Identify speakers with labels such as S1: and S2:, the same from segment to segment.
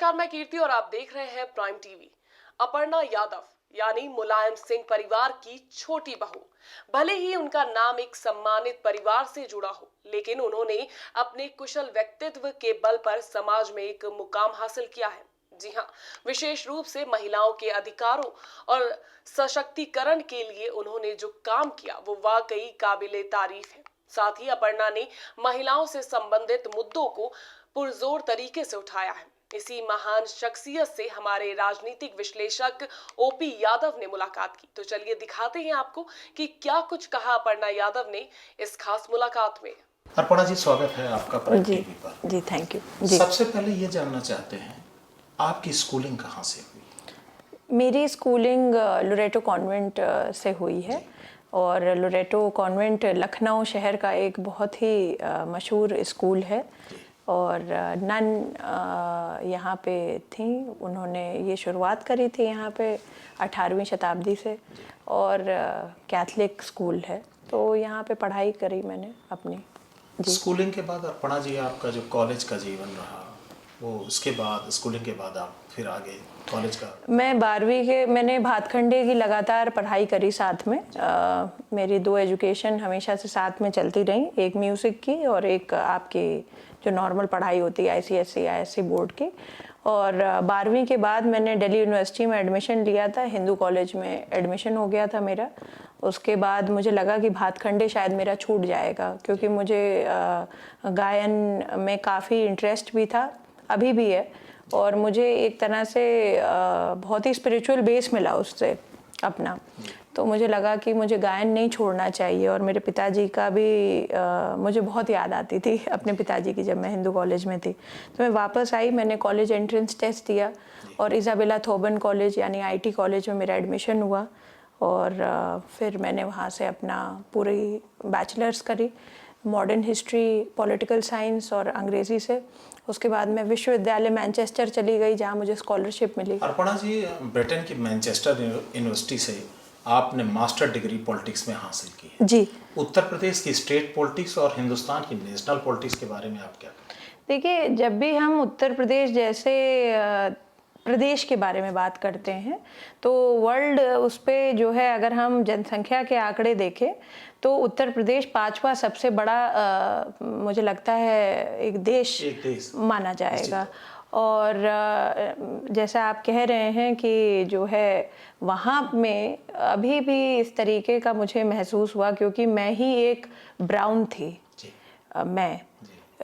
S1: नमस्कार, मैं कीर्ति और आप देख रहे हैं प्राइम टीवी। अपर्णा यादव यानी मुलायम सिंह परिवार की छोटी बहू। भले ही उनका नाम एक सम्मानित परिवार से जुड़ा हो, लेकिन उन्होंने अपने कुशल व्यक्तित्व के बल पर समाज में एक मुकाम हासिल किया है। जी हाँ, विशेष रूप से महिलाओं के अधिकारों और सशक्तिकरण के लिए उन्होंने जो काम किया वो वाकई काबिले तारीफ है। साथ ही अपर्णा ने महिलाओं से संबंधित मुद्दों को पुरजोर तरीके से उठाया है। इसी महान शख्सियत से हमारे राजनीतिक विश्लेषक ओपी यादव ने मुलाकात की। तो चलिए दिखाते हैं आपको कि क्या कुछ कहा अपर्णा यादव ने इस खास मुलाकात में।
S2: अर्पणा जी, स्वागत है आपका प्राइम टीवी पर।
S3: जी, थैंक यू जी।
S2: सबसे पहले ये जानना चाहते हैं, आपकी स्कूलिंग कहाँ से हुई?
S3: मेरी स्कूलिंग लोरेटो कॉन्वेंट से हुई है और लोरेटो कॉन्वेंट लखनऊ शहर का एक बहुत ही मशहूर स्कूल है और नन यहाँ पे थी। उन्होंने ये शुरुआत करी थी यहाँ पे 18वीं शताब्दी से और कैथलिक स्कूल है, तो यहाँ पे पढ़ाई करी मैंने अपनी जी।
S2: स्कूलिंग के बाद अर्पणा जी, आपका जो कॉलेज का जीवन रहा वो, उसके बाद स्कूलिंग के बाद आप फिर आगे कॉलेज का?
S3: मैं 12वीं के मैंने भातखंडे की लगातार पढ़ाई करी साथ में। मेरी 2 एजुकेशन हमेशा से साथ में चलती रही, एक म्यूज़िक की और एक आपकी जो नॉर्मल पढ़ाई होती है ICSE ISC बोर्ड की। और 12वीं के बाद मैंने दिल्ली यूनिवर्सिटी में एडमिशन लिया था, हिंदू कॉलेज में एडमिशन हो गया था मेरा। उसके बाद मुझे लगा कि भातखंडे शायद मेरा छूट जाएगा, क्योंकि मुझे गायन में काफ़ी इंटरेस्ट भी था, अभी भी है, और मुझे एक तरह से बहुत ही स्पिरिचुअल बेस मिला उससे अपना। तो मुझे लगा कि मुझे गायन नहीं छोड़ना चाहिए। और मेरे पिताजी का भी मुझे बहुत याद आती थी अपने पिताजी की, जब मैं हिंदू कॉलेज में थी। तो मैं वापस आई, मैंने कॉलेज एंट्रेंस टेस्ट दिया और इज़ाबेला थोबन कॉलेज यानी IT कॉलेज में मेरा एडमिशन हुआ और फिर मैंने वहाँ से अपना पूरी बैचलर्स करी, मॉडर्न हिस्ट्री, पॉलिटिकल साइंस और अंग्रेज़ी से। उसके बाद मैं विश्वविद्यालय मैनचेस्टर चली गई, जहाँ मुझे स्कॉलरशिप मिली।
S2: अर्पणा जी, ब्रिटेन की मैनचेस्टर यूनिवर्सिटी से आपने मास्टर डिग्री पॉलिटिक्स में हासिल की है
S3: जी।
S2: उत्तर प्रदेश की स्टेट पॉलिटिक्स और हिंदुस्तान की नेशनल पॉलिटिक्स के बारे में आप क्या कहें?
S3: देखिए, जब भी हम उत्तर प्रदेश जैसे प्रदेश के बारे में बात करते हैं तो वर्ल्ड उस पर जो है, अगर हम जनसंख्या के आंकड़े देखें तो उत्तर प्रदेश 5वां सबसे बड़ा मुझे लगता है एक देश माना जाएगा। और जैसा आप कह रहे हैं कि जो है वहाँ में अभी भी इस तरीके का मुझे महसूस हुआ, क्योंकि मैं ही एक ब्राउन थी। मैं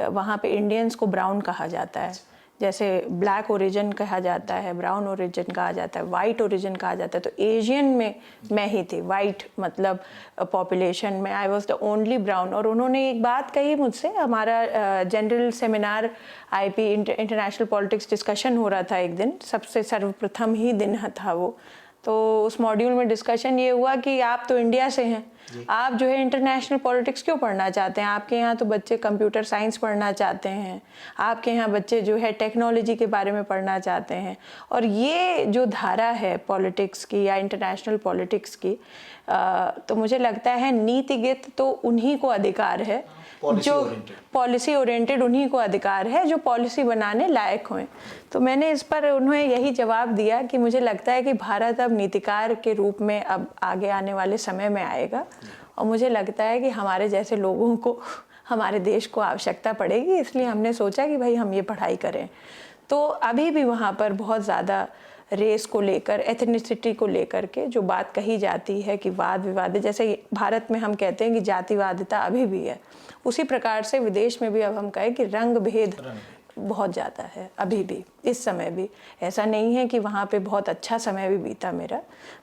S3: वहाँ पे इंडियंस को ब्राउन कहा जाता है, जैसे ब्लैक ओरिजिन कहा जाता है, ब्राउन ओरिजिन कहा जाता है, वाइट ओरिजिन कहा जाता है। तो एशियन में मैं ही थी, वाइट मतलब पॉपुलेशन में I was the only brown. और उन्होंने एक बात कही मुझसे, हमारा general seminar IP international politics discussion हो रहा था एक दिन, सबसे सर्वप्रथम ही दिन था वो। तो उस मॉड्यूल में डिस्कशन ये हुआ कि आप तो इंडिया से हैं, आप जो है इंटरनेशनल पॉलिटिक्स क्यों पढ़ना चाहते हैं? आपके यहाँ तो बच्चे कंप्यूटर साइंस पढ़ना चाहते हैं, आपके यहाँ बच्चे जो है टेक्नोलॉजी के बारे में पढ़ना चाहते हैं। और ये जो धारा है पॉलिटिक्स की या इंटरनेशनल पॉलिटिक्स की, तो मुझे लगता है नीतिगत तो उन्हीं को अधिकार है, जो पॉलिसी ओरिएंटेड उन्हीं को अधिकार है जो पॉलिसी बनाने लायक हों। तो मैंने इस पर उन्हें यही जवाब दिया कि मुझे लगता है कि भारत अब नीतिकार के रूप में अब आगे आने वाले समय में आएगा, और मुझे लगता है कि हमारे जैसे लोगों को, हमारे देश को आवश्यकता पड़ेगी, इसलिए हमने सोचा कि भाई हम ये पढ़ाई करें। तो अभी भी वहाँ पर बहुत ज़्यादा रेस को लेकर, एथनिसिटी को लेकर के जो बात कही जाती है कि वाद विवाद, जैसे भारत में हम कहते हैं कि जातिवादिता अभी भी है, उसी प्रकार से विदेश में भी अब हम कहें कि रंग भेद बहुत ज़्यादा है अभी भी, इस समय भी। ऐसा नहीं है कि वहाँ पे बहुत अच्छा समय भी बीता मेरा,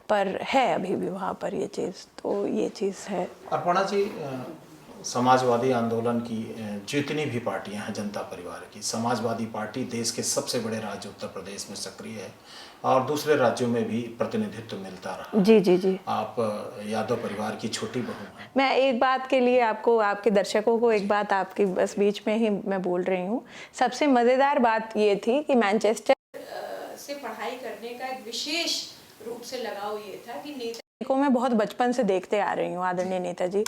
S3: पर है अभी भी वहाँ पर ये चीज़। तो ये चीज़ है।
S2: अर्पणा जी, समाजवादी आंदोलन की जितनी भी पार्टियां हैं जनता परिवार की, समाजवादी पार्टी देश के सबसे बड़े राज्य उत्तर प्रदेश में सक्रिय है और दूसरे राज्यों में भी प्रतिनिधित्व मिलता रहा।
S3: जी जी जी।
S2: आप यादव परिवार की छोटी बहू हैं।
S3: मैं एक बात के लिए आपको, आपके दर्शकों को एक बात आपकी बस बीच में ही मैं बोल रही हूँ। सबसे मज़ेदार बात ये थी कि मैनचेस्टर से पढ़ाई करने का एक विशेष रूप से लगाव ये था कि नेता को मैं बहुत बचपन से देखते आ रही हूँ, आदरणीय नेताजी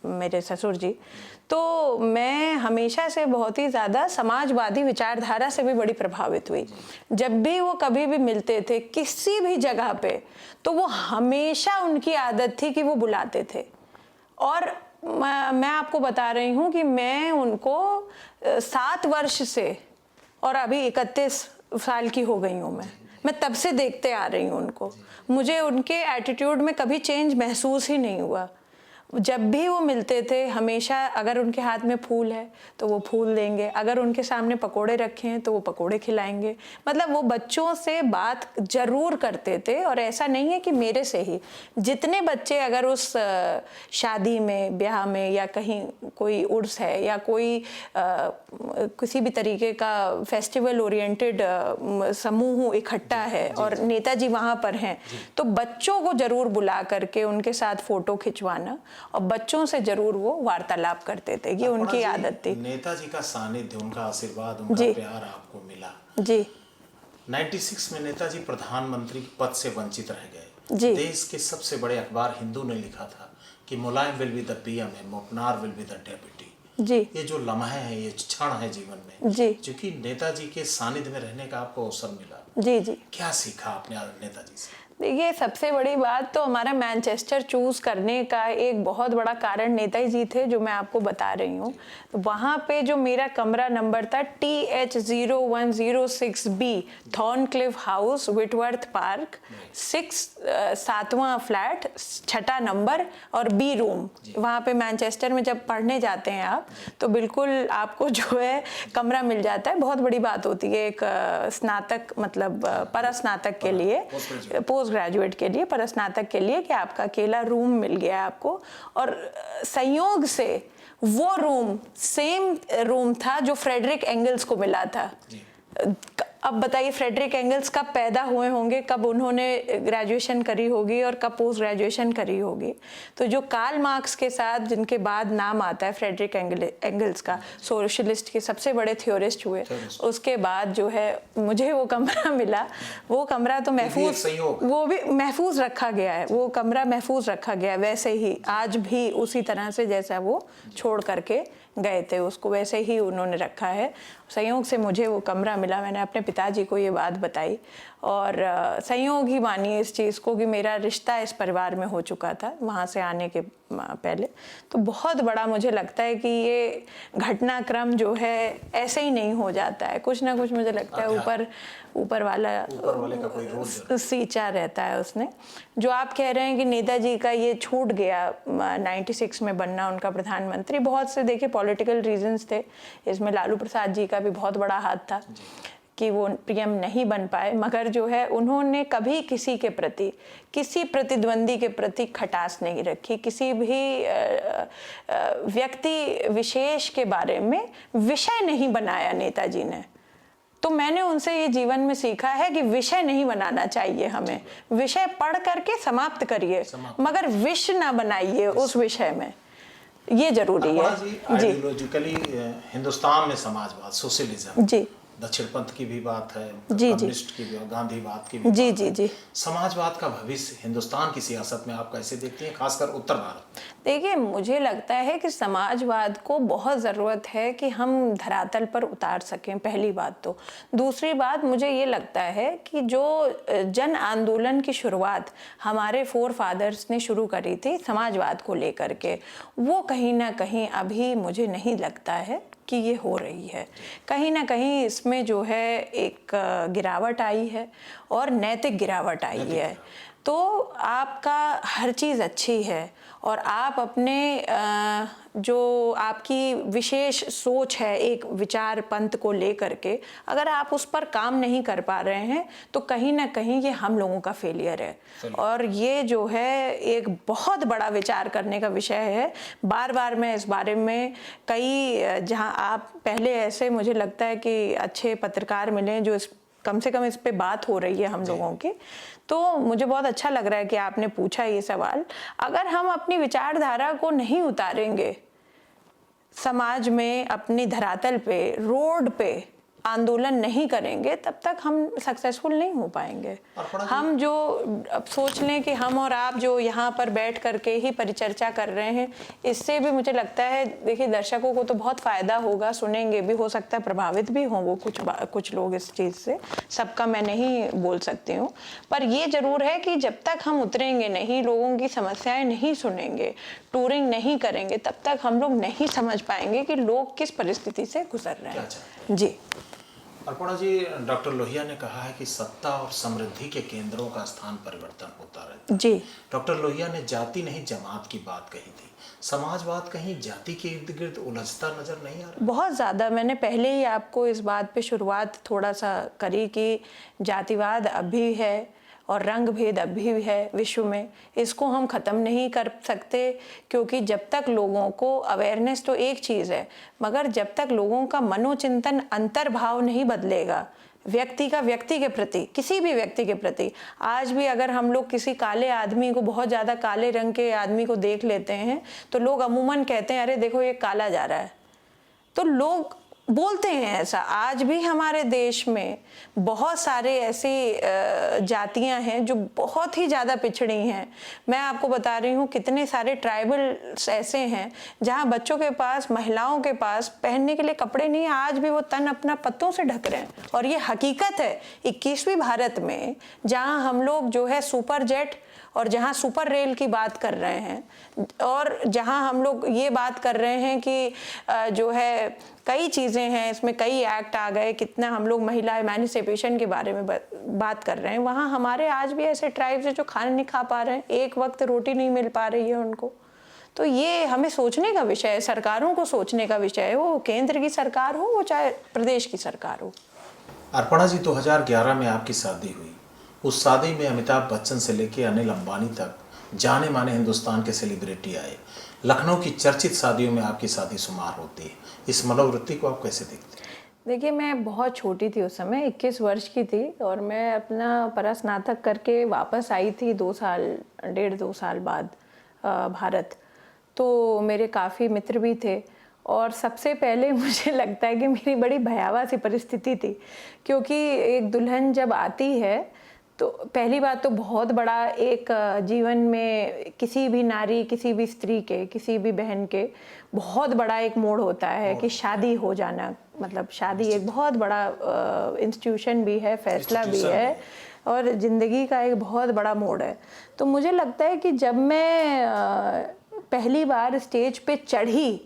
S3: मेरे ससुर जी, तो मैं हमेशा से बहुत ही ज़्यादा समाजवादी विचारधारा से भी बड़ी प्रभावित हुई। जब भी वो कभी भी मिलते थे किसी भी जगह पे, तो वो हमेशा उनकी आदत थी कि वो बुलाते थे। और मैं आपको बता रही हूँ कि मैं उनको 7 वर्ष से, और अभी 31 साल की हो गई हूँ मैं तब से देखते आ रही हूँ उनको। मुझे उनके एटीट्यूड में कभी चेंज महसूस ही नहीं हुआ। जब भी वो मिलते थे हमेशा, अगर उनके हाथ में फूल है तो वो फूल देंगे, अगर उनके सामने पकोड़े रखे हैं तो वो पकोड़े खिलाएंगे। मतलब वो बच्चों से बात जरूर करते थे। और ऐसा नहीं है कि मेरे से ही, जितने बच्चे अगर उस शादी में, ब्याह में, या कहीं कोई उर्स है या कोई किसी भी तरीके का फेस्टिवल ओरिएंटेड समूह इकट्ठा है और नेताजी वहाँ पर हैं, तो बच्चों को जरूर बुला करके उनके साथ फोटो खिंचवाना, और बच्चों से जरूर वो वार्तालाप करते थे। ये उनकी आदत थी।
S2: नेताजी का सानिध्य, उनका आशीर्वाद, उनका प्यार आपको मिला
S3: जी।
S2: 96 में नेताजी प्रधानमंत्री पद से वंचित रह गए।
S3: जी।
S2: देश के सबसे बड़े अखबार हिंदू ने लिखा था कि Mulayam will be the PM and Moopanar will be the deputy.
S3: जी।
S2: ये जो लम्हे हैं, ये क्षण है जीवन में,
S3: जी,
S2: क्योंकि नेताजी के सानिध्य में रहने का आपको अवसर मिला।
S3: जी। जी,
S2: क्या सीखा आपने नेताजी से?
S3: देखिए, सबसे बड़ी बात तो हमारा मैनचेस्टर चूज करने का एक बहुत बड़ा कारण नेताजी जी थे, जो मैं आपको बता रही हूँ। तो वहाँ पे जो मेरा कमरा नंबर था TH0106B, Thorncliffe House, Whitworth Park, 7वां फ्लैट, 6ठा नंबर और B रूम। वहाँ पे मैनचेस्टर में जब पढ़ने जाते हैं आप, तो बिल्कुल आपको जो है कमरा मिल जाता है। बहुत बड़ी बात होती है एक स्नातक, मतलब परस्नातक के लिए, पोस्ट ग्रेजुएट के लिए, परस्नातक के लिए, कि आपका अकेला रूम मिल गया आपको। और संयोग से वो रूम सेम रूम था जो फ्रेडरिक एंगल्स को मिला था। अब बताइए, फ्रेडरिक एंगल्स कब पैदा हुए होंगे, कब उन्होंने ग्रेजुएशन करी होगी और कब पोस्ट ग्रेजुएशन करी होगी। तो जो कार्ल मार्क्स के साथ, जिनके बाद नाम आता है फ्रेडरिक एंगल्स का, सोशलिस्ट के सबसे बड़े थ्योरिस्ट हुए, उसके बाद जो है मुझे वो कमरा मिला। वो कमरा तो महफूज, वो भी महफूज रखा गया है, वो कमरा महफूज रखा गया है, वैसे ही आज भी उसी तरह से जैसा वो छोड़ करके गए थे, उसको वैसे ही उन्होंने रखा है। संयोग से मुझे वो कमरा मिला। मैंने अपने पिताजी को ये बात बताई, और संयोग ही मानिए इस चीज़ को कि मेरा रिश्ता इस परिवार में हो चुका था वहाँ से आने के पहले। तो बहुत बड़ा मुझे लगता है कि ये घटनाक्रम जो है ऐसे ही नहीं हो जाता है, कुछ ना कुछ मुझे लगता है ऊपर वाले का कोई रोल सींचा रहता है उसने। जो आप कह रहे हैं कि नेताजी का ये छूट गया 96 में बनना उनका प्रधानमंत्री, बहुत से देखिए पॉलिटिकल रीजंस थे इसमें। लालू प्रसाद जी का भी बहुत बड़ा हाथ था कि वो पीएम नहीं बन पाए, मगर जो है उन्होंने कभी किसी के प्रति, किसी प्रतिद्वंदी के प्रति खटास नहीं रखी। किसी भी व्यक्ति विशेष के बारे में विषय नहीं बनाया नेताजी ने। तो मैंने उनसे ये जीवन में सीखा है कि विषय नहीं बनाना चाहिए हमें। विषय पढ़ करके समाप्त करिए, मगर विष ना बनाइए उस विषय में, ये जरूरी है।
S2: आइडियोलॉजिकली हिंदुस्तान में समाजवाद, सोशलिज्म,
S3: जी,
S2: दक्षिणपंथ की भी बात है,
S3: जी,
S2: कम्युनिस्ट की भी, गांधीवाद की भी
S3: जी,
S2: बात
S3: जी,
S2: है।
S3: जी।
S2: समाजवाद का भविष्य हिंदुस्तान की सियासत में आप कैसे देखती हैं, खासकर उत्तर भारत?
S3: देखिए, मुझे लगता है कि समाजवाद को बहुत ज़रूरत है कि हम धरातल पर उतार सकें, पहली बात तो। दूसरी बात, मुझे ये लगता है कि जो जन आंदोलन की शुरुआत हमारे फोर फादर्स ने शुरू करी थी समाजवाद को लेकर के, वो कहीं ना कहीं अभी मुझे नहीं लगता है कि ये हो रही है। कहीं ना कहीं इसमें जो है एक गिरावट आई है, और नैतिक गिरावट आई है। तो आपका हर चीज़ अच्छी है, और आप अपने जो आपकी विशेष सोच है एक विचार पंथ को लेकर के, अगर आप उस पर काम नहीं कर पा रहे हैं, तो कहीं ना कहीं ये हम लोगों का फेलियर है। और ये जो है एक बहुत बड़ा विचार करने का विषय है। बार बार मैं इस बारे में कई, जहां आप पहले ऐसे मुझे लगता है कि अच्छे पत्रकार मिले जो कम से कम इस पे बात हो रही है हम लोगों की, तो मुझे बहुत अच्छा लग रहा है कि आपने पूछा ये सवाल। अगर हम अपनी विचारधारा को नहीं उतारेंगे समाज में, अपनी धरातल पे, रोड पे, आंदोलन नहीं करेंगे तब तक हम सक्सेसफुल नहीं हो पाएंगे। हम जो अब सोच लें कि हम और आप जो यहाँ पर बैठ करके ही परिचर्चा कर रहे हैं, इससे भी मुझे लगता है, देखिए दर्शकों को तो बहुत फ़ायदा होगा, सुनेंगे भी, हो सकता है प्रभावित भी हों वो कुछ लोग इस चीज़ से, सबका मैं नहीं बोल सकती हूँ। पर ये ज़रूर है कि जब तक हम उतरेंगे नहीं, लोगों की समस्याएं नहीं सुनेंगे, टूरिंग नहीं करेंगे, तब तक हम लोग नहीं समझ पाएंगे कि लोग किस परिस्थिति से गुजर रहे हैं। जी
S2: अर्पणा जी, डॉक्टर लोहिया ने कहा है कि सत्ता और समृद्धि के केंद्रों का स्थान परिवर्तन होता रहता है।
S3: जी,
S2: डॉक्टर लोहिया ने जाति नहीं जमात की बात कही थी। समाजवाद कहीं जाति के इर्द गिर्द उलझता नजर नहीं आ रहा?
S3: बहुत ज़्यादा। मैंने पहले ही आपको इस बात पे शुरुआत थोड़ा सा करी कि जातिवाद अभी है और रंग भेद अभी है विश्व में, इसको हम ख़त्म नहीं कर सकते, क्योंकि जब तक लोगों को अवेयरनेस तो एक चीज़ है, मगर जब तक लोगों का मनोचिंतन अंतर्भाव नहीं बदलेगा व्यक्ति के प्रति, किसी भी व्यक्ति के प्रति। आज भी अगर हम लोग किसी काले आदमी को, बहुत ज़्यादा काले रंग के आदमी को देख लेते हैं तो लोग अमूमन कहते हैं अरे देखो ये काला जा रहा है, तो लोग बोलते हैं ऐसा। आज भी हमारे देश में बहुत सारे ऐसी जातियां हैं जो बहुत ही ज़्यादा पिछड़ी हैं। मैं आपको बता रही हूँ कितने सारे ट्राइबल ऐसे हैं जहाँ बच्चों के पास, महिलाओं के पास पहनने के लिए कपड़े नहीं है, आज भी वो तन अपना पत्तों से ढक रहे हैं। और ये हकीकत है 21वीं भारत में, जहाँ हम लोग जो है सुपर जेट और जहाँ सुपर रेल की बात कर रहे हैं, और जहाँ हम लोग ये बात कर रहे हैं कि जो है कई चीज़ें हैं इसमें, कई एक्ट आ गए, कितना हम लोग महिला एमेंसिपेशन के बारे में बात कर रहे हैं, वहाँ हमारे आज भी ऐसे ट्राइब्स हैं जो खाना नहीं खा पा रहे हैं, एक वक्त रोटी नहीं मिल पा रही है उनको। तो ये हमें सोचने का विषय है, सरकारों को सोचने का विषय है, वो केंद्र की सरकार हो, वो चाहे प्रदेश की सरकार हो।
S2: अर्पणा जी, 2011 में आपकी शादी हुई। उस शादी में अमिताभ बच्चन से लेकर अनिल अंबानी तक जाने माने हिंदुस्तान के सेलिब्रिटी आए। लखनऊ की चर्चित शादियों में आपकी शादी शुमार होती है। इस मनोवृत्ति को आप कैसे देखते हैं?
S3: देखिए, मैं बहुत छोटी थी उस समय, 21 वर्ष की थी, और मैं अपना परास्नातक करके वापस आई थी 2 साल बाद भारत। तो मेरे काफ़ी मित्र भी थे, और सबसे पहले मुझे लगता है कि मेरी बड़ी भयावह सी परिस्थिति थी, क्योंकि एक दुल्हन जब आती है तो पहली बात तो बहुत बड़ा एक जीवन में किसी भी नारी, किसी भी स्त्री के, किसी भी बहन के बहुत बड़ा एक मोड़ होता है कि शादी हो जाना। मतलब शादी एक बहुत बड़ा इंस्टीट्यूशन भी है, फैसला भी है, और ज़िंदगी का एक बहुत बड़ा मोड़ है। तो मुझे लगता है कि जब मैं पहली बार स्टेज पे चढ़ी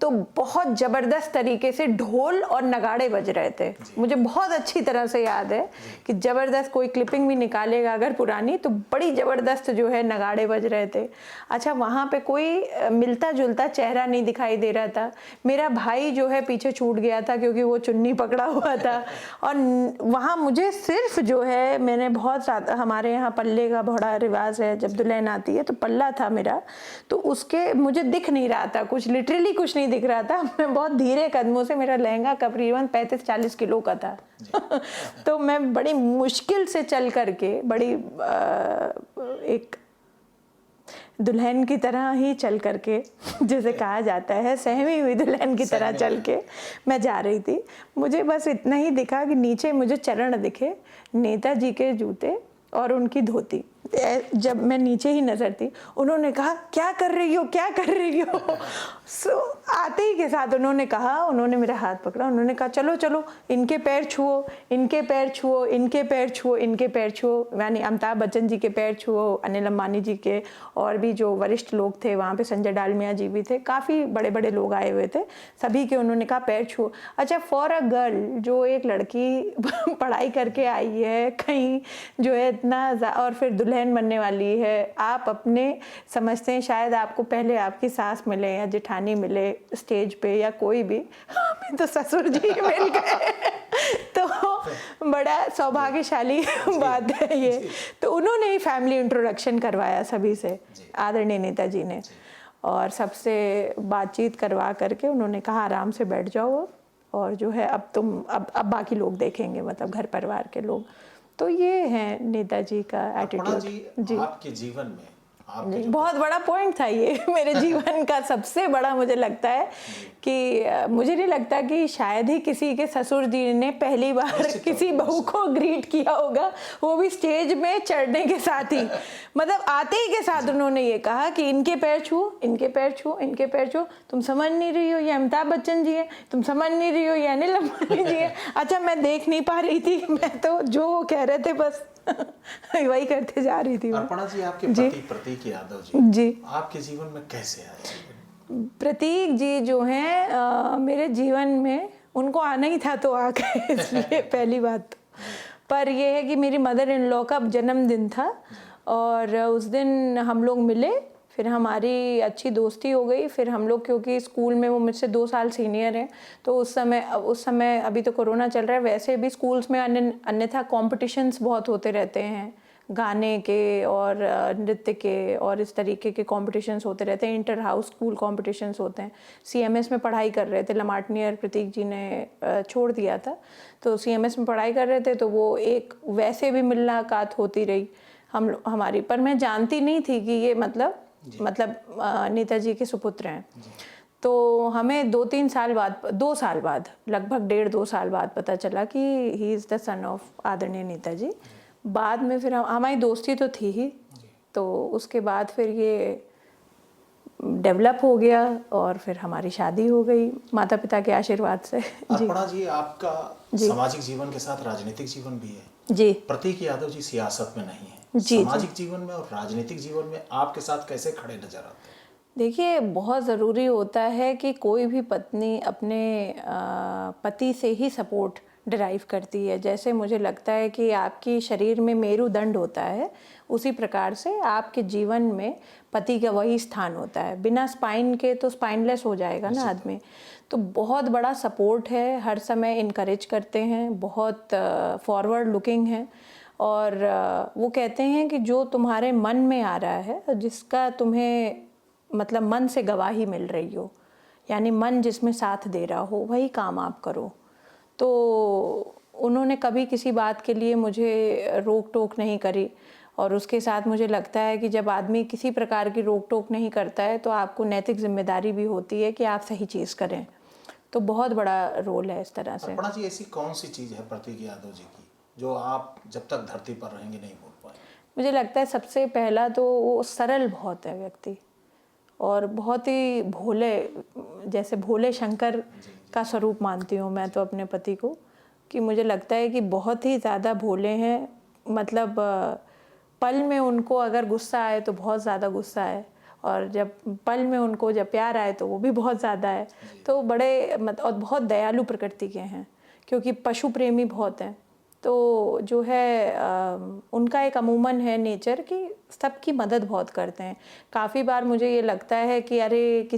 S3: तो बहुत ज़बरदस्त तरीके से ढोल और नगाड़े बज रहे थे। मुझे बहुत अच्छी तरह से याद है कि ज़बरदस्त, कोई क्लिपिंग भी निकालेगा अगर पुरानी तो बड़ी ज़बरदस्त जो है नगाड़े बज रहे थे। अच्छा, वहाँ पे कोई मिलता जुलता चेहरा नहीं दिखाई दे रहा था। मेरा भाई जो है पीछे छूट गया था क्योंकि वो चुन्नी पकड़ा हुआ था, और वहाँ मुझे सिर्फ जो है, मैंने बहुत ज़्यादा, हमारे यहाँ पल्ले का बड़ा रिवाज है, जब दुल्हन आती है तो पल्ला था मेरा, तो उसके मुझे दिख नहीं रहा था कुछ, लिटरली कुछ नहीं दिख रहा था। मैं बहुत धीरे कदमों से, मेरा लहंगा करीबन 35-40 किलो का था तो मैं बड़ी मुश्किल से चल करके, बड़ी एक दुल्हन की तरह ही चल करके, जैसे कहा जाता है, सहमी हुई दुल्हन की तरह चल के मैं जा रही थी। मुझे बस इतना ही दिखा कि नीचे मुझे चरण दिखे, नेताजी के जूते और उनकी धोती। जब मैं नीचे ही नजर थी, उन्होंने कहा क्या कर रही हो, क्या कर रही हो आते ही के साथ उन्होंने कहा, उन्होंने मेरा हाथ पकड़ा, उन्होंने कहा चलो चलो इनके पैर छुओ, इनके पैर छुओ, इनके पैर छुओ, इनके पैर छुओ। यानी अमिताभ बच्चन जी के पैर छुओ, अनिल अंबानी जी के, और भी जो वरिष्ठ लोग थे वहाँ पे, संजय डालमिया जी भी थे, काफ़ी बड़े बड़े लोग आए हुए थे, सभी के उन्होंने कहा पैर छुओ। अच्छा, फॉर अ गर्ल, जो एक लड़की पढ़ाई करके आई है कहीं, जो है इतना, और फिर दुल्हन बनने वाली है, आप अपने समझते हैं शायद आपको पहले आपकी सास मिले या जेठानी मिले स्टेज पे या कोई भी, हमें तो ससुर जी मिल गए तो बड़ा सौभाग्यशाली बात है ये। तो उन्होंने ही फैमिली इंट्रोडक्शन करवाया सभी से, आदरणीय नेताजी ने, और सबसे बातचीत करवा करके उन्होंने कहा आराम से बैठ जाओ, और जो है अब बाकी लोग देखेंगे, मतलब घर परिवार के लोग। तो ये है नेताजी का एटीट्यूड।
S2: जी, आपके जीवन में आपके जो
S3: बहुत बड़ा पॉइंट था ये मेरे जीवन का सबसे बड़ा। मुझे लगता है कि मुझे नहीं लगता कि शायद ही किसी के ससुर जी ने पहली बार
S2: निश्चित
S3: किसी
S2: तौर पर
S3: बहू को ग्रीट किया होगा, वो भी स्टेज में चढ़ने के साथ ही। मतलब आते ही के साथ उन्होंने ये कहा कि इनके पैर छुओ, इनके पैर छुओ, इनके पैर छुओ। तुम समझ नहीं रही हो ये अमिताभ बच्चन जी है, तुम समझ नहीं रही हो ये अनिल अंबानी जी है। अच्छा, मैं देख नहीं पा रही थी, मैं तो जो वो कह रहे थे बस वही करते जा रही थी।
S2: अर्पणा जी, आपके
S3: जी।
S2: पति प्रतीक यादव
S3: जी,
S2: आपके जीवन में कैसे आए?
S3: प्रतीक जी जो हैं मेरे जीवन में, उनको आना ही था तो आ गए इसलिए पहली बात। पर ये है कि मेरी मदर इन लॉ का जन्मदिन था और उस दिन हम लोग मिले, फिर हमारी अच्छी दोस्ती हो गई। फिर हम लोग, क्योंकि स्कूल में वो मुझसे 2 साल सीनियर हैं, तो उस समय अभी तो कोरोना चल रहा है, वैसे भी स्कूल्स में अन्यथा कॉम्पिटिशन्स बहुत होते रहते हैं, गाने के और नृत्य के और इस तरीके के कॉम्पिटिशन्स होते रहते हैं। इंटर हाउस स्कूल कॉम्पिटिशन्स होते हैं। CMS में पढ़ाई कर रहे थे, लमार्टनियर प्रतीक जी ने छोड़ दिया था, तो CMS में पढ़ाई कर रहे थे, तो वो एक वैसे भी मुलाकात होती रही हमारी। पर मैं जानती नहीं थी कि ये मतलब नेताजी के सुपुत्र हैं। तो हमें 2 साल बाद, लगभग 1.5-2 साल बाद पता चला कि he is the son of आदरणीय नेताजी। बाद में फिर हमारी दोस्ती तो थी ही, तो उसके बाद फिर ये डेवलप हो गया और फिर हमारी शादी हो गई माता पिता के आशीर्वाद से। जी
S2: अर्पणा जी, आपका
S3: जी।
S2: सामाजिक जीवन के साथ राजनीतिक जीवन भी है।
S3: जी
S2: प्रतीक यादव जी सियासत में नहीं है,
S3: जी।
S2: सामाजिक जीवन में और राजनीतिक जीवन में आपके साथ कैसे खड़े नजर आते हैं?
S3: देखिए, बहुत ज़रूरी होता है कि कोई भी पत्नी अपने पति से ही सपोर्ट डिराइव करती है। जैसे मुझे लगता है कि आपकी शरीर में मेरुदंड होता है, उसी प्रकार से आपके जीवन में पति का वही स्थान होता है। बिना स्पाइन के तो स्पाइनलेस हो जाएगा ना आदमी। तो बहुत बड़ा सपोर्ट है, हर समय इनकरेज करते हैं, बहुत फॉरवर्ड लुकिंग है। और वो कहते हैं कि जो तुम्हारे मन में आ रहा है, जिसका तुम्हें मतलब मन से गवाही मिल रही हो, यानी मन जिसमें साथ दे रहा हो, वही काम आप करो। तो उन्होंने कभी किसी बात के लिए मुझे रोक टोक नहीं करी। और उसके साथ मुझे लगता है कि जब आदमी किसी प्रकार की रोक टोक नहीं करता है, तो आपको नैतिक जिम्मेदारी भी होती है कि आप सही चीज़ करें। तो बहुत बड़ा रोल है इस तरह से।
S2: अर्पणा जी, ऐसी कौन सी चीज़ है प्रतीक यादव जी की जो आप जब तक धरती पर रहेंगे नहीं भूल पाए?
S3: मुझे लगता है सबसे पहला तो वो सरल बहुत है व्यक्ति, और बहुत ही भोले, जैसे भोले शंकर का स्वरूप मानती हूँ मैं तो अपने पति को, कि मुझे लगता है कि बहुत ही ज़्यादा भोले हैं। मतलब पल में उनको अगर गुस्सा आए तो बहुत ज़्यादा गुस्सा है, और जब पल में उनको जब प्यार आए तो वो भी बहुत ज़्यादा है। तो बड़े और बहुत दयालु प्रकृति के हैं, क्योंकि पशु प्रेमी बहुत हैं। तो जो है उनका एक अमूमन है नेचर कि सबकी मदद बहुत करते हैं। काफ़ी बार मुझे ये लगता है कि अरे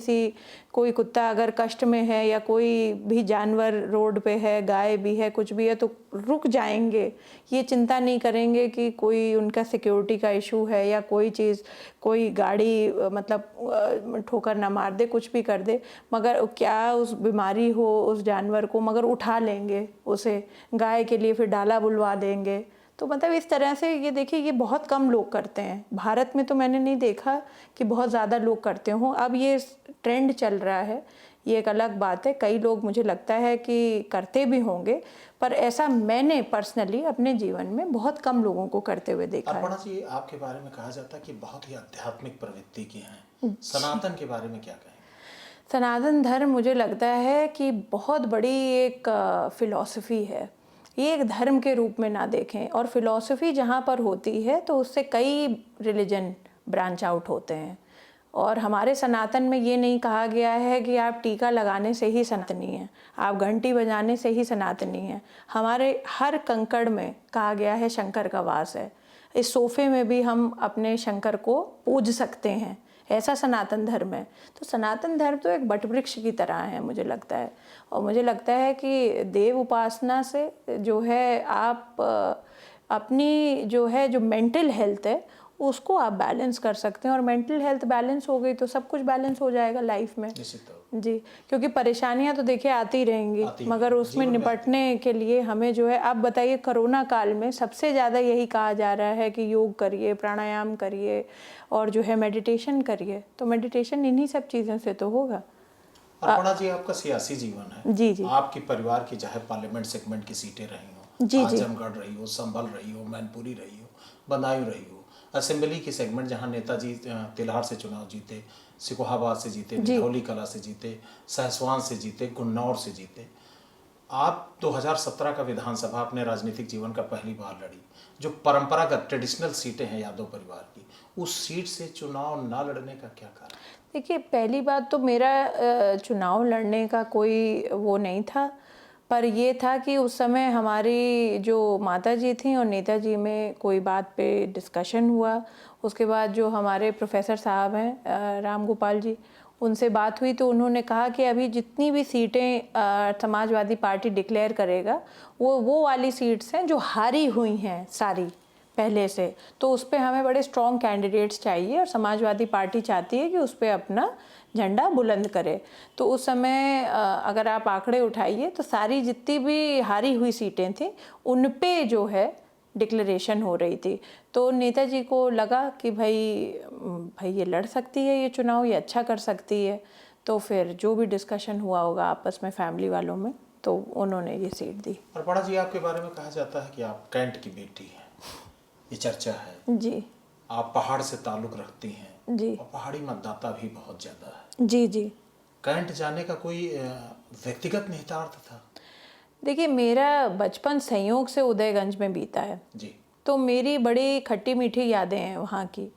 S3: कोई कुत्ता अगर कष्ट में है, या कोई भी जानवर रोड पे है, गाय भी है, कुछ भी है, तो रुक जाएंगे, ये चिंता नहीं करेंगे कि कोई उनका सिक्योरिटी का इशू है, या कोई चीज़, कोई गाड़ी मतलब ठोकर ना मार दे, कुछ भी कर दे, मगर क्या उस बीमारी हो उस जानवर को, मगर उठा लेंगे उसे, गाय के लिए फिर डाला बुलवा देंगे। तो मतलब इस तरह से ये देखिए, ये बहुत कम लोग करते हैं। भारत में तो मैंने नहीं देखा कि बहुत ज़्यादा लोग करते हों। अब ये ट्रेंड चल रहा है, ये एक अलग बात है। कई लोग मुझे लगता है कि करते भी होंगे, पर ऐसा मैंने पर्सनली अपने जीवन में बहुत कम लोगों को करते हुए देखा है।
S2: अर्पणा जी, आपके बारे में कहा जाता है कि बहुत ही आध्यात्मिक प्रवृत्ति की हैं। सनातन के बारे में क्या कहें?
S3: सनातन धर्म मुझे लगता है कि बहुत बड़ी एक फिलॉसफी है। ये एक धर्म के रूप में ना देखें, और फिलॉसफी जहाँ पर होती है तो उससे कई रिलीजन ब्रांच आउट होते हैं। और हमारे सनातन में ये नहीं कहा गया है कि आप टीका लगाने से ही सनातनी हैं, आप घंटी बजाने से ही सनातनी हैं। हमारे हर कंकड़ में कहा गया है शंकर का वास है। इस सोफे में भी हम अपने शंकर को पूज सकते हैं, ऐसा सनातन धर्म है। तो सनातन धर्म तो एक वटवृक्ष की तरह है मुझे लगता है। और मुझे लगता है कि देव उपासना से जो है आप अपनी जो मेंटल हेल्थ है उसको आप बैलेंस कर सकते हैं। और मेंटल हेल्थ बैलेंस हो गई तो सब कुछ बैलेंस हो जाएगा लाइफ में।
S2: निश्चित तौर
S3: जी, क्योंकि परेशानियां तो देखिए आती रहेंगी, मगर उसमें
S2: जीवन में
S3: निपटने के लिए हमें जो है, आप बताइए कोरोना काल में सबसे ज़्यादा यही कहा जा रहा है कि योग करिए, प्राणायाम करिए और जो है मेडिटेशन करिए। तो मेडिटेशन इन्हीं सब चीज़ों से तो होगा।
S2: अर्पणा जी, आपका सियासी जीवन है।
S3: जी जी
S2: आपके परिवार की चाहे पार्लियामेंट सेगमेंट की सीटें रही हो,
S3: जी जी
S2: आजमगढ़ रही हो, संभल रही हो, मैनपुरी रही हो, बदायूं रही हो, असेंबली की सेगमेंट जहां नेताजी तिल्हार से चुनाव जीते, सिकोहाबाद से जीते, भिठौली कला से जीते, सहसवान से जीते, गुन्नौर से जीते। आप 2017 का विधानसभा अपने राजनीतिक जीवन का पहली बार लड़ी। जो परंपरागत ट्रेडिशनल सीटें हैं यादव परिवार की, उस सीट से चुनाव ना लड़ने का क्या कारण?
S3: देखिए, पहली बात तो मेरा चुनाव लड़ने का कोई वो नहीं था, पर ये था कि उस समय हमारी जो माताजी थी और नेताजी में कोई बात पे डिस्कशन हुआ। उसके बाद जो हमारे प्रोफेसर साहब हैं राम गोपाल जी, उनसे बात हुई तो उन्होंने कहा कि अभी जितनी भी सीटें समाजवादी पार्टी डिक्लेयर करेगा वो वाली सीट्स हैं जो हारी हुई हैं सारी पहले से, तो उस पर हमें बड़े स्ट्रॉन्ग कैंडिडेट्स चाहिए और समाजवादी पार्टी चाहती है कि उस पर अपना झंडा बुलंद करे। तो उस समय अगर आप आंकड़े उठाइए तो सारी जितनी भी हारी हुई सीटें थी उन पे जो है डिक्लेरेशन हो रही थी। तो नेताजी को लगा कि भाई ये लड़ सकती है ये चुनाव, ये अच्छा कर सकती है। तो फिर जो भी डिस्कशन हुआ होगा आपस में फैमिली वालों में, तो उन्होंने ये सीट दी।
S2: अर्पणा जी, आपके बारे में कहा जाता है कि आप कैंट की बेटी हैं, ये चर्चा है।
S3: जी
S2: आप पहाड़ से ताल्लुक़ रखती हैं
S3: जी
S2: और पहाड़ी मतदाता भी बहुत ज़्यादा है।
S3: जी जी
S2: कैंट जाने का कोई व्यक्तिगत निहितार्थ था?
S3: देखिए, मेरा बचपन संयोग से उदयगंज में बीता है,
S2: जी।
S3: तो मेरी बड़ी खट्टी मीठी यादें हैं वहाँ की।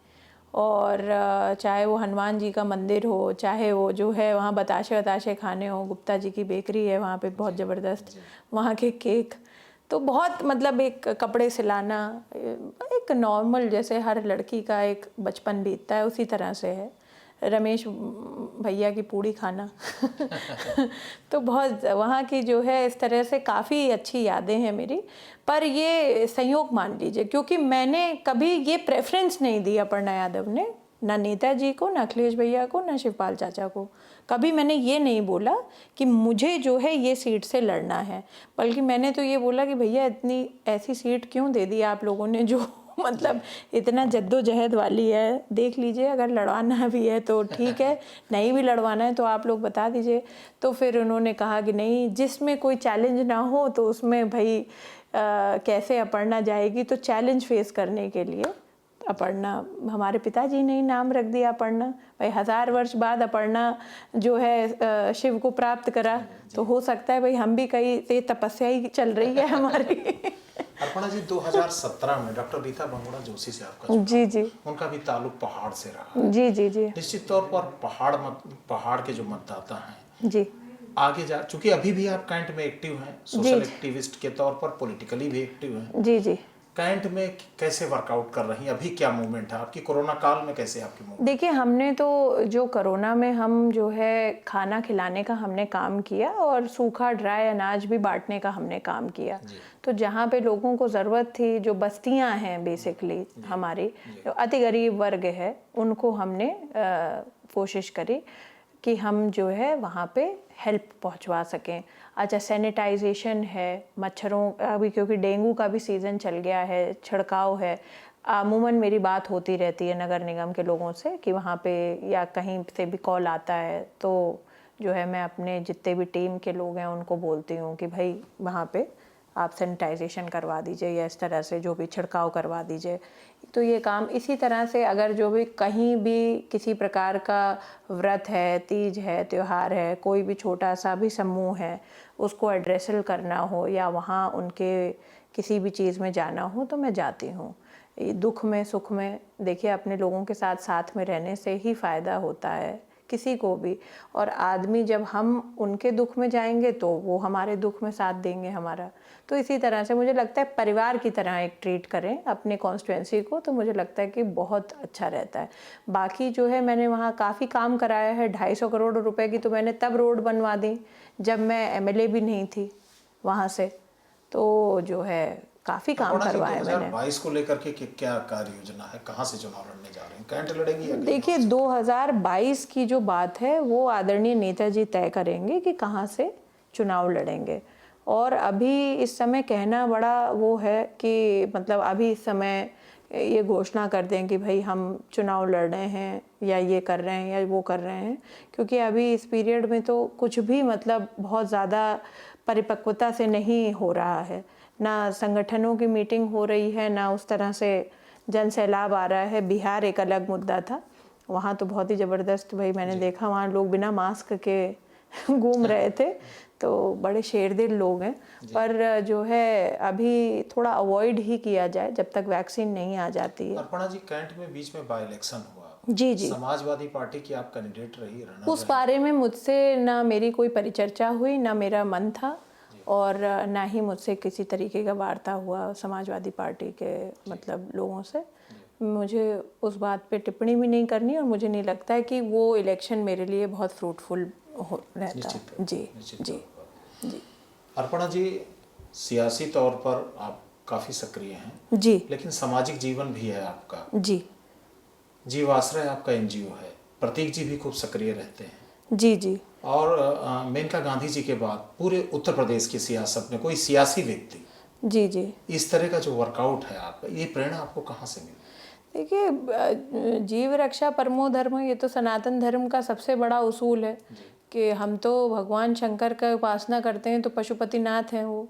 S3: और चाहे वो हनुमान जी का मंदिर हो, चाहे वो जो है वहाँ बताशे खाने हो, गुप्ता जी की बेकरी है वहाँ पे बहुत ज़बरदस्त, वहाँ के केक, तो बहुत मतलब एक कपड़े सिलाना, एक नॉर्मल जैसे हर लड़की का एक बचपन बीतता है उसी तरह से है। रमेश भैया की पूड़ी खाना तो बहुत वहाँ की जो है इस तरह से काफ़ी अच्छी यादें हैं मेरी। पर ये संयोग मान लीजिए, क्योंकि मैंने कभी ये प्रेफरेंस नहीं दी अपर्णा यादव ने, ना नेताजी को, ना अखिलेश भैया को, ना शिवपाल चाचा को। कभी मैंने ये नहीं बोला कि मुझे जो है ये सीट से लड़ना है, बल्कि मैंने तो ये बोला कि भैया इतनी ऐसी सीट क्यों दे दी आप लोगों ने जो मतलब इतना जद्दोजहद वाली है, देख लीजिए अगर लड़वाना भी है तो ठीक है, नहीं भी लड़वाना है तो आप लोग बता दीजिए। तो फिर उन्होंने कहा कि नहीं, जिसमें कोई चैलेंज ना हो तो उसमें भाई कैसे अपर्णा जाएगी, तो चैलेंज फेस करने के लिए अपर्णा, हमारे पिताजी ने ही नाम रख दिया अपर्णा। भाई 1000 वर्ष बाद अपर्णा जो है शिव को प्राप्त करा, तो हो सकता है भाई हम भी कहीं तपस्या ही चल रही है हमारी।
S2: अर्पणा जी, 2017 में डॉक्टर रीता बहुगुणा जोशी से आपका चुनाव,
S3: जी जी
S2: उनका भी ताल्लुक पहाड़ से रहा।
S3: जी जी जी
S2: निश्चित तौर पर पहाड़ के जो मतदाता हैं
S3: जी
S2: आगे जा, चूंकि अभी भी आप कैंट में एक्टिव हैं, सोशल एक्टिविस्ट के तौर पर, पॉलिटिकली भी एक्टिव हैं।
S3: जी जी
S2: कैंट में कैसे वर्कआउट कर रही हैं? अभी क्या मूवमेंट है आपकी? कोरोना काल में कैसे आपकी मूवमेंट?
S3: देखिए, हमने तो जो कोरोना में हम जो है खाना खिलाने का हमने काम किया और सूखा ड्राई अनाज भी बांटने का हमने काम किया। तो जहाँ पे लोगों को ज़रूरत थी, जो बस्तियाँ हैं बेसिकली हमारी, जो अति गरीब वर्ग है, उनको हमने कोशिश करी कि हम जो है वहाँ पे हेल्प पहुँचवा सकें। अच्छा, सैनिटाइजेशन है, मच्छरों अभी क्योंकि डेंगू का भी सीज़न चल गया है, छिड़काव है। अमूमन मेरी बात होती रहती है नगर निगम के लोगों से कि वहाँ पे या कहीं से भी कॉल आता है तो जो है मैं अपने जितने भी टीम के लोग हैं उनको बोलती हूँ कि भाई वहाँ पे आप सैनिटाइजेशन करवा दीजिए या इस तरह से जो भी छिड़काव करवा दीजिए। तो ये काम इसी तरह से, अगर जो भी कहीं भी किसी प्रकार का व्रत है, तीज है, त्योहार है, कोई भी छोटा सा भी समूह है, उसको एड्रेसल करना हो या वहाँ उनके किसी भी चीज़ में जाना हो तो मैं जाती हूँ। दुख में सुख में देखिए अपने लोगों के साथ साथ में रहने से ही फ़ायदा होता है किसी को भी। और आदमी जब हम उनके दुख में जाएंगे तो वो हमारे दुख में साथ देंगे हमारा। तो इसी तरह से मुझे लगता है परिवार की तरह एक ट्रीट करें अपने कॉन्स्टिट्यूएंसी को, तो मुझे लगता है कि बहुत अच्छा रहता है। बाकी जो है मैंने वहाँ काफ़ी काम कराया है। 250 करोड़ रुपए की तो मैंने तब रोड बनवा दी जब मैं एमएलए भी नहीं थी वहाँ से। तो जो है काफ़ी काम करवाए मैंने।
S2: 2022 को लेकर के क्या कार्य योजना है, कहाँ से चुनाव लड़ने जा रहे हैं, कैंट लड़ेंगी या कहीं
S3: देखिए, 2022 की जो बात है वो आदरणीय नेताजी तय करेंगे कि कहाँ से चुनाव लड़ेंगे। और अभी इस समय कहना बड़ा वो है कि मतलब अभी इस समय ये घोषणा कर दें कि भाई हम चुनाव लड़ रहे हैं या ये कर रहे हैं या वो कर रहे हैं, क्योंकि अभी इस पीरियड में तो कुछ भी मतलब बहुत ज़्यादा परिपक्वता से नहीं हो रहा है, ना संगठनों की मीटिंग हो रही है, ना उस तरह से जन सैलाब आ रहा है। बिहार एक अलग मुद्दा था, वहाँ तो बहुत ही ज़बरदस्त भाई मैंने देखा, वहाँ लोग बिना मास्क के घूम रहे थे, तो बड़े शेरदिल लोग हैं। पर जो है अभी थोड़ा अवॉइड ही किया जाए जब तक वैक्सीन नहीं आ जाती है।
S2: अर्पणा जी, कैंट में बीच में बाय इलेक्शन हुआ,
S3: जी जी,
S2: समाजवादी पार्टी की आप कैंडिडेट रही,
S3: उस बारे में मुझसे ना मेरी कोई परिचर्चा हुई, ना मेरा मन था, और ना ही मुझसे किसी तरीके का वार्ता हुआ समाजवादी पार्टी के मतलब लोगों से। मुझे उस बात पे टिप्पणी भी नहीं करनी, और मुझे नहीं लगता है कि वो इलेक्शन मेरे लिए बहुत फ्रूटफुल रहता है। जी जी जी।
S2: अर्पणा जी, सियासी तौर पर आप काफ़ी सक्रिय हैं
S3: जी
S2: लेकिन सामाजिक जीवन भी है आपका।
S3: जी
S2: जीवाश्रय आपका एनजीओ है, प्रतीक जी भी खूब सक्रिय रहते हैं।
S3: जी जी।
S2: और मेनका गांधी जी के बाद पूरे उत्तर प्रदेश की सियासत में कोई सियासी व्यक्ति
S3: जी जी।
S2: इस तरह का जो वर्कआउट है आपका, ये प्रेरणा आपको कहाँ से मिली?
S3: देखिए, जीव रक्षा परमो धर्म, ये तो सनातन धर्म का सबसे बड़ा उसूल है कि हम तो भगवान शंकर का उपासना करते हैं, तो पशुपतिनाथ हैं वो,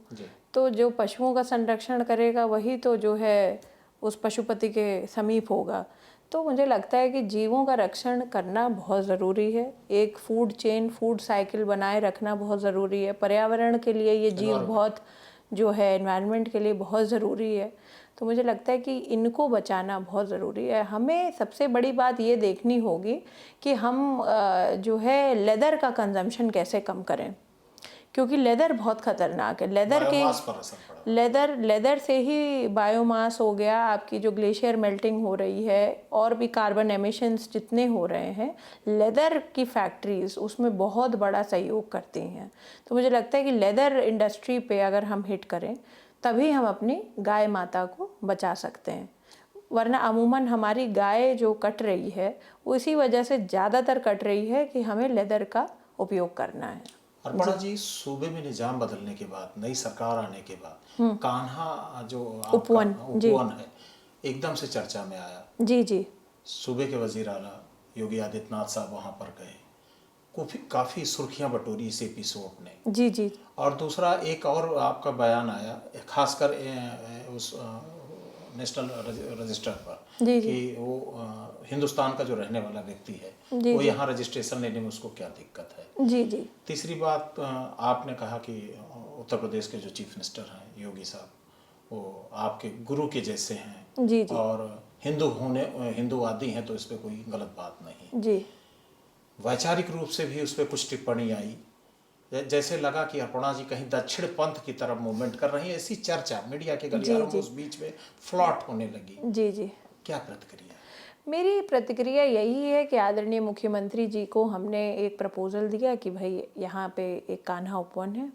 S3: तो जो पशुओं का संरक्षण करेगा वही तो जो है उस पशुपति के समीप होगा। तो मुझे लगता है कि जीवों का रक्षण करना बहुत ज़रूरी है, एक फूड चेन, फूड साइकिल बनाए रखना बहुत ज़रूरी है। पर्यावरण के लिए ये जीव बहुत जो है एनवायरनमेंट के लिए बहुत ज़रूरी है। तो मुझे लगता है कि इनको बचाना बहुत ज़रूरी है। हमें सबसे बड़ी बात ये देखनी होगी कि हम जो है लेदर का कंजम्पशन कैसे कम करें, क्योंकि लेदर बहुत ख़तरनाक है। लेदर से ही बायोमास हो गया, आपकी जो ग्लेशियर मेल्टिंग हो रही है और भी कार्बन एमिशंस जितने हो रहे हैं, लेदर की फैक्ट्रीज उसमें बहुत बड़ा सहयोग करती हैं। तो मुझे लगता है कि लेदर इंडस्ट्री पे अगर हम हिट करें तभी हम अपनी गाय माता को बचा सकते हैं, वरना अमूमन हमारी गाय जो कट रही है वो इसी वजह से ज़्यादातर कट रही है कि हमें लेदर का उपयोग करना है।
S2: अर्पणा जी, सूबे में निजाम बदलने के बाद, नई सरकार आने के बाद कान्हा जो उपवन है एकदम से चर्चा में आया।
S3: जी जी।
S2: सूबे के वजीर आला योगी आदित्यनाथ साहब वहां पर गए, काफी सुर्खियां बटोरी इस एपिसोड ने।
S3: जी जी।
S2: और दूसरा एक और आपका बयान आया, खासकर उस नेशनल रजिस्टर पर,
S3: जी
S2: कि वो हिंदुस्तान का जो रहने वाला व्यक्ति है वो यहाँ रजिस्ट्रेशन लेने में उसको क्या दिक्कत है।
S3: जी जी।
S2: तीसरी बात, आपने कहा कि उत्तर प्रदेश के जो चीफ मिनिस्टर हैं योगी साहब, वो आपके गुरु के जैसे हैं।
S3: जी जी।
S2: और हिंदूवादी हैं, तो इस पर कोई गलत बात नहीं
S3: जी।
S2: वैचारिक रूप से भी उस पर कुछ टिप्पणी आई, जैसे लगा कि अर्पणा जी कहीं दक्षिण पंथ की तरफ मूवमेंट कर रही है, ऐसी चर्चा मीडिया के गलियारों में उस बीच में फ्लॉट होने लगी।
S3: जी जी।
S2: क्या प्रतिक्रिया?
S3: मेरी प्रतिक्रिया यही है कि आदरणीय मुख्यमंत्री जी को हमने एक प्रपोजल दिया कि भाई यहाँ पे एक कान्हा उपवन है,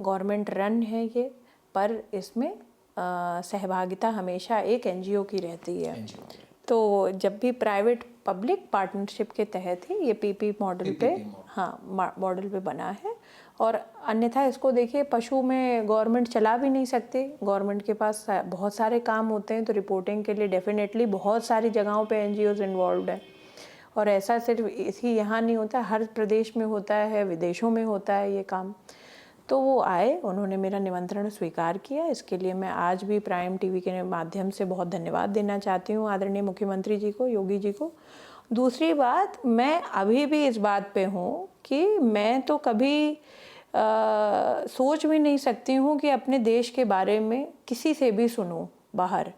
S3: गवर्नमेंट रन है ये, पर इसमें सहभागिता हमेशा एक एनजीओ की रहती है। तो जब भी प्राइवेट पब्लिक पार्टनरशिप के तहत ही ये पीपी मॉडल पे, हाँ मॉडल पे बना है। और अन्यथा इसको देखिए, पशु में गवर्नमेंट चला भी नहीं सकती, गवर्नमेंट के पास बहुत सारे काम होते हैं, तो रिपोर्टिंग के लिए डेफिनेटली बहुत सारी जगहों पे एनजीओज इन्वॉल्व है। और ऐसा सिर्फ इसी यहाँ नहीं होता, हर प्रदेश में होता है, विदेशों में होता है ये काम। तो वो आए, उन्होंने मेरा निमंत्रण स्वीकार किया, इसके लिए मैं आज भी प्राइम टीवी के माध्यम से बहुत धन्यवाद देना चाहती हूँ आदरणीय मुख्यमंत्री जी को, योगी जी को। दूसरी बात, मैं अभी भी इस बात पे हूँ कि मैं तो कभी सोच भी नहीं सकती हूँ कि अपने देश के बारे में किसी से भी सुनूँ बाहर,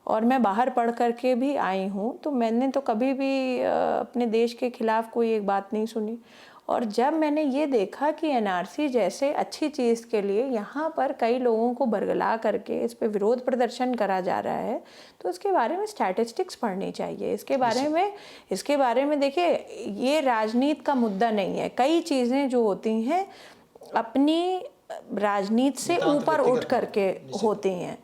S3: और मैं बाहर पढ़ करके भी आई हूँ, तो मैंने तो कभी भी अपने देश के खिलाफ कोई एक बात नहीं सुनी। और जब मैंने ये देखा कि एनआरसी जैसे अच्छी चीज़ के लिए यहाँ पर कई लोगों को बरगला करके इस पे विरोध प्रदर्शन करा जा रहा है, तो इसके बारे में स्टैटिस्टिक्स पढ़नी चाहिए। इसके बारे में देखिए, ये राजनीति का मुद्दा नहीं है। कई चीज़ें जो होती हैं अपनी राजनीति से ऊपर उठ करके होती हैं।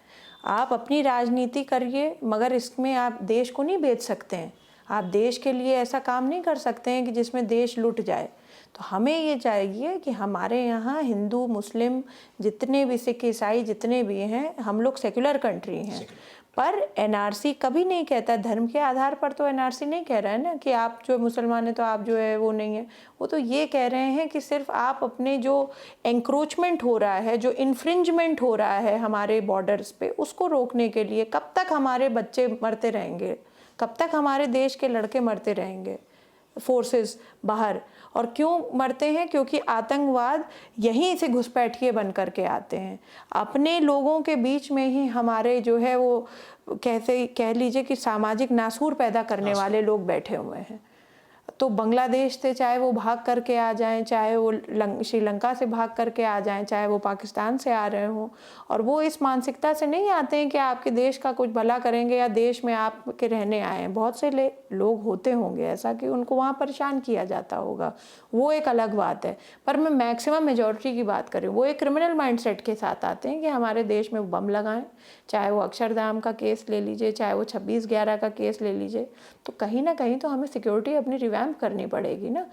S3: आप अपनी राजनीति करिए, मगर इसमें आप देश को नहीं बेच सकते हैं। आप देश के लिए ऐसा काम नहीं कर सकते हैं कि जिसमें देश लुट जाए। तो हमें ये चाहिए कि हमारे यहाँ हिंदू, मुस्लिम, जितने भी सिख, ईसाई जितने भी हैं, हम लोग सेक्युलर कंट्री हैं। पर एनआरसी कभी नहीं कहता, धर्म के आधार पर तो एनआरसी नहीं कह रहा है ना कि आप जो मुसलमान है तो आप जो है वो नहीं है। वो तो ये कह रहे हैं कि सिर्फ आप अपने जो एंक्रोचमेंट हो रहा है, जो इन्फ्रिंजमेंट हो रहा है हमारे बॉर्डर्स पे, उसको रोकने के लिए कब तक हमारे बच्चे मरते रहेंगे, कब तक हमारे देश के लड़के मरते रहेंगे फोर्सेस बाहर। और क्यों मरते हैं? क्योंकि आतंकवाद यहीं से घुसपैठिए बन करके आते हैं। अपने लोगों के बीच में ही हमारे जो है वो कैसे कह लीजिए कि सामाजिक नासूर पैदा करने वाले लोग बैठे हुए हैं। तो बांग्लादेश से चाहे वो भाग करके आ जाएं, चाहे वो श्रीलंका से भाग करके आ जाएं, चाहे वो पाकिस्तान से आ रहे हों, और वो इस मानसिकता से नहीं आते हैं कि आपके देश का कुछ भला करेंगे या देश में आपके रहने आए हैं। बहुत से लोग होते होंगे ऐसा कि उनको वहाँ परेशान किया जाता होगा, वो एक अलग बात है। पर मैं मैक्सिमम मेजॉरिटी की बात करूँ, वो एक क्रिमिनल माइंडसेट के साथ आते हैं कि हमारे देश में बम लगाएं, चाहे वो अक्षरधाम का केस ले लीजिए, चाहे वो 26/11 का केस ले लीजिए। तो कहीं ना कहीं तो हमें सिक्योरिटी अपनी रिवैम्प करनी पड़ेगी ना।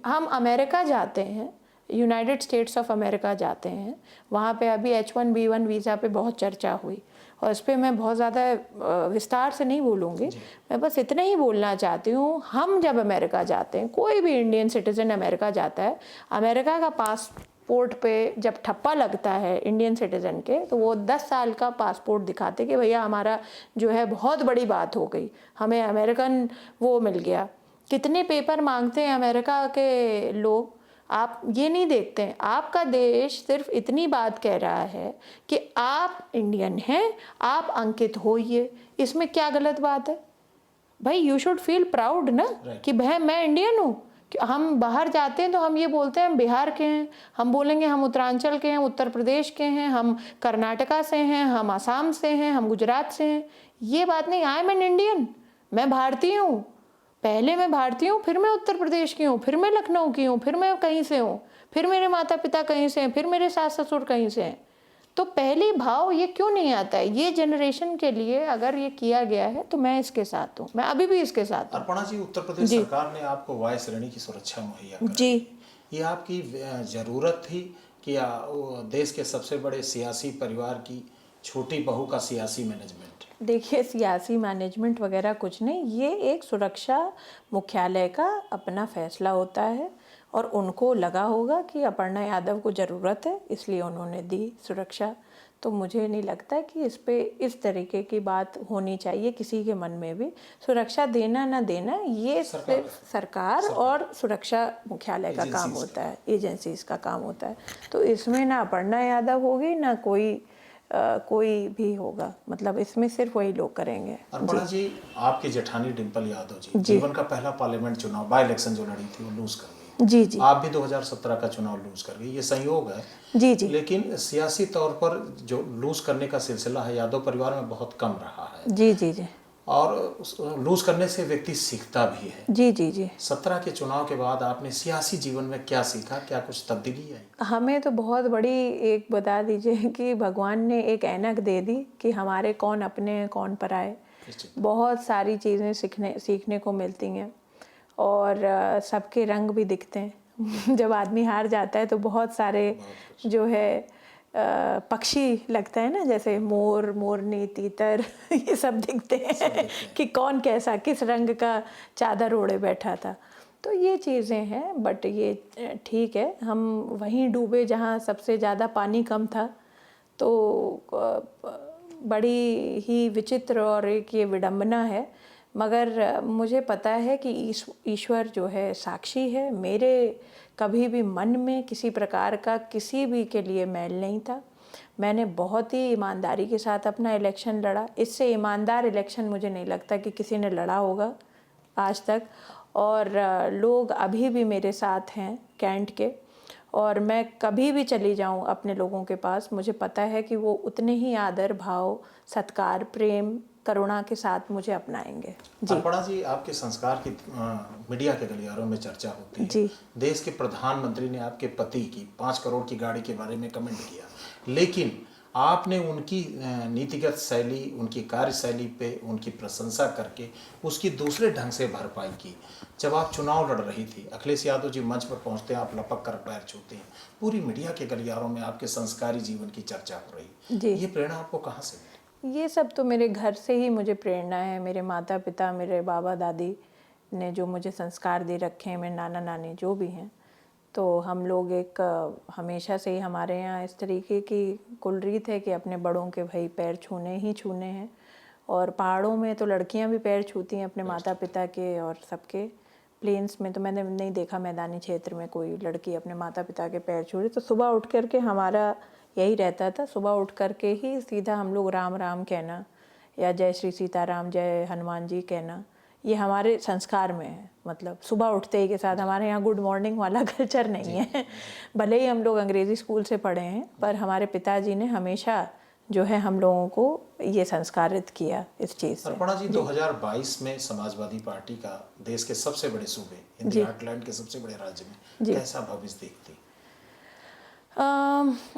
S3: हम अमेरिका जाते हैं, यूनाइटेड स्टेट्स ऑफ अमेरिका जाते हैं, वहाँ पे अभी H1B1 वीज़ा पे बहुत चर्चा हुई, और इस पर मैं बहुत ज़्यादा विस्तार से नहीं बोलूँगी। मैं बस इतना ही बोलना चाहती हूँ, हम जब अमेरिका जाते हैं, कोई भी इंडियन सिटीज़न अमेरिका जाता है, अमेरिका का पासपोर्ट पे जब ठप्पा लगता है इंडियन सिटीज़न के, तो वो 10 साल का पासपोर्ट दिखाते कि भैया हमारा जो है बहुत बड़ी बात हो गई, हमें अमेरिकन वो मिल गया। कितने पेपर मांगते हैं अमेरिका के लोग, आप ये नहीं देखते हैं। आपका देश सिर्फ इतनी बात कह रहा है कि आप इंडियन हैं, आप अंकित होइए। इसमें क्या गलत बात है भाई? यू शुड फील प्राउड ना कि भाई मैं इंडियन हूँ। हम बाहर जाते हैं तो हम ये बोलते हैं हम बिहार के हैं, हम बोलेंगे हम उत्तरांचल के हैं, उत्तर प्रदेश के हैं, हम कर्नाटका से हैं, हम असम से हैं, हम गुजरात से हैं। ये बात नहीं, आई एम एन इंडियन, मैं भारतीय हूँ। पहले मैं भारतीय हूँ, फिर मैं उत्तर प्रदेश की हूँ, फिर मैं लखनऊ की हूँ, फिर मैं कहीं से हूँ, फिर मेरे माता पिता कहीं से हैं, फिर मेरे सास ससुर कहीं से हैं। तो पहले भाव ये क्यों नहीं आता है? ये जनरेशन के लिए अगर ये किया गया है तो मैं इसके साथ हूँ, मैं अभी भी इसके साथ हूँ।
S2: अर्पणा जी, उत्तर प्रदेश सरकार ने आपको वायु श्रेणी की सुरक्षा मुहैया कराई।
S3: जी,
S2: ये आपकी जरूरत थी कि देश के सबसे बड़े सियासी परिवार की छोटी बहू का सियासी मैनेजमेंट?
S3: देखिए, सियासी मैनेजमेंट वगैरह कुछ नहीं, ये एक सुरक्षा मुख्यालय का अपना फैसला होता है, और उनको लगा होगा कि अपर्णा यादव को ज़रूरत है, इसलिए उन्होंने दी सुरक्षा। तो मुझे नहीं लगता कि इस पे इस तरीके की बात होनी चाहिए किसी के मन में भी। सुरक्षा देना ना देना ये सिर्फ सरकार और सुरक्षा मुख्यालय का काम होता है, एजेंसीज का काम होता है। तो इसमें ना अपर्णा यादव होगी ना कोई भी होगा, मतलब इसमें सिर्फ वही लोग करेंगे।
S2: अर्पणा जी, आपकी जेठानी डिम्पल यादव जी जीवन का पहला पार्लियामेंट चुनाव, बाई इलेक्शन जो लड़ी थी, वो लूज कर गई।
S3: जी जी।
S2: आप भी 2017 का चुनाव लूज कर गई, ये संयोग है।
S3: जी जी।
S2: लेकिन सियासी तौर पर जो लूज करने का सिलसिला है यादव परिवार में बहुत कम रहा है।
S3: जी जी जी।
S2: और लूज करने से व्यक्ति सीखता भी है।
S3: जी जी जी।
S2: 17 के चुनाव के बाद आपने सियासी जीवन में क्या सीखा, क्या कुछ तब्दीली आई?
S3: हमें तो बहुत बड़ी एक बता दीजिए कि भगवान ने एक ऐनक दे दी कि हमारे कौन अपने हैं कौन पराए। बहुत सारी चीज़ें सीखने को मिलती हैं, और सबके रंग भी दिखते हैं। जब आदमी हार जाता है तो बहुत सारे जो है पक्षी लगता है ना, जैसे मोर, मोरनी, तीतर ये सब दिखते हैं कि कौन कैसा किस रंग का चादर ओढ़े बैठा था। तो ये चीज़ें हैं, बट ये ठीक है, हम वहीं डूबे जहाँ सबसे ज़्यादा पानी कम था। तो बड़ी ही विचित्र और एक ये विडंबना है, मगर मुझे पता है कि ईश्वर जो है साक्षी है। मेरे कभी भी मन में किसी प्रकार का किसी भी के लिए मैल नहीं था। मैंने बहुत ही ईमानदारी के साथ अपना इलेक्शन लड़ा। इससे ईमानदार इलेक्शन मुझे नहीं लगता कि किसी ने लड़ा होगा आज तक, और लोग अभी भी मेरे साथ हैं कैंट के, और मैं कभी भी चली जाऊं अपने लोगों के पास, मुझे पता है कि वो उतने ही आदर, भाव, सत्कार, प्रेम, करुणा के साथ मुझे अपनाएंगे। जी।
S2: अर्पणा जी, आपके संस्कार की मीडिया के गलियारों में चर्चा होती है।
S3: जी।
S2: देश के प्रधानमंत्री ने आपके पति की 5 करोड़ की गाड़ी के बारे में कमेंट किया, लेकिन आपने उनकी नीतिगत शैली, उनकी कार्यशैली पे उनकी प्रशंसा करके उसकी दूसरे ढंग से भरपाई की। जब आप चुनाव लड़ रही थी, अखिलेश यादव जी मंच पर पहुंचते हैं, आप लपक कर पैर छूते हैं, पूरी मीडिया के गलियारों में आपके संस्कारी जीवन की चर्चा हो रही।
S3: जी।
S2: ये प्रेरणा आपको कहाँ से मिली?
S3: ये सब तो मेरे घर से ही मुझे प्रेरणा है। मेरे माता पिता, मेरे बाबा दादी ने जो मुझे संस्कार दे रखे हैं, मेरे नाना नानी जो भी हैं, तो हम लोग एक हमेशा से ही हमारे यहाँ इस तरीके की कुल रीत है कि अपने बड़ों के भाई पैर छूने ही छूने हैं। और पहाड़ों में तो लड़कियाँ भी पैर छूती हैं अपने माता पिता के और सबके। प्लेन्स में तो मैंने नहीं देखा, मैदानी क्षेत्र में कोई लड़की अपने माता पिता के पैर छू रही। तो सुबह उठ करके हमारा यही रहता था, सुबह उठ करके ही सीधा हम लोग राम राम कहना या जय श्री सीताराम, जय हनुमान जी कहना, ये हमारे संस्कार में है। मतलब सुबह उठते ही के साथ हमारे यहाँ गुड मॉर्निंग वाला कल्चर नहीं है। भले ही हम लोग अंग्रेज़ी स्कूल से पढ़े हैं, पर हमारे पिताजी ने हमेशा जो है हम लोगों को ये संस्कारित किया इस चीज़ से।
S2: अर्पणा जी, 2022 में समाजवादी पार्टी का देश के सबसे बड़े सूबे, हिंदी हार्टलैंड के सबसे बड़े राज्य में कैसा भविष्य देखती?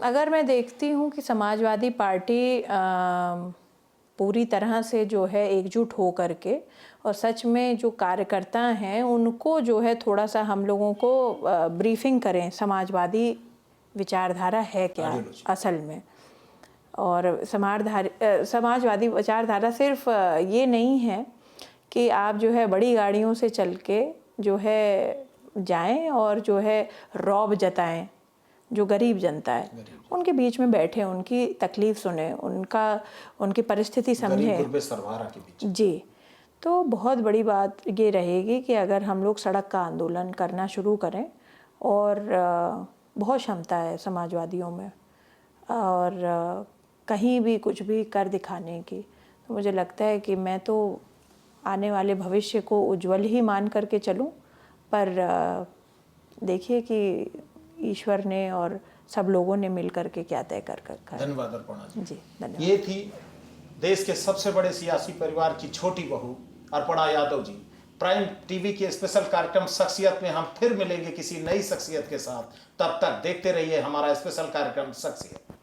S3: अगर मैं देखती हूँ कि समाजवादी पार्टी पूरी तरह से जो है एकजुट हो करके और सच में जो कार्यकर्ता हैं उनको जो है थोड़ा सा हम लोगों को ब्रीफिंग करें, समाजवादी विचारधारा है क्या असल में। और समाजवादी विचारधारा सिर्फ ये नहीं है कि आप जो है बड़ी गाड़ियों से चल के जो है जाएं और जो है रौब जताएं। जो गरीब जनता है उनके बीच में बैठे, उनकी तकलीफ सुने, उनकी परिस्थिति समझें जी। तो बहुत बड़ी बात ये रहेगी कि अगर हम लोग सड़क का आंदोलन करना शुरू करें, और बहुत क्षमता है समाजवादियों में और कहीं भी कुछ भी कर दिखाने की, तो मुझे लगता है कि मैं तो आने वाले भविष्य को उज्जवल ही मान करके चलूं। पर देखिए कि ईश्वर ने और सब लोगों ने मिल करके क्या तय कर रखा है।
S2: धन्यवाद अर्पणा जी।
S3: धन्यवाद।
S2: ये थी देश के सबसे बड़े सियासी परिवार की छोटी बहू अर्पणा यादव जी। प्राइम टीवी के स्पेशल कार्यक्रम शख्सियत में हम फिर मिलेंगे किसी नई शख्सियत के साथ। तब तक देखते रहिए हमारा स्पेशल कार्यक्रम शख्सियत।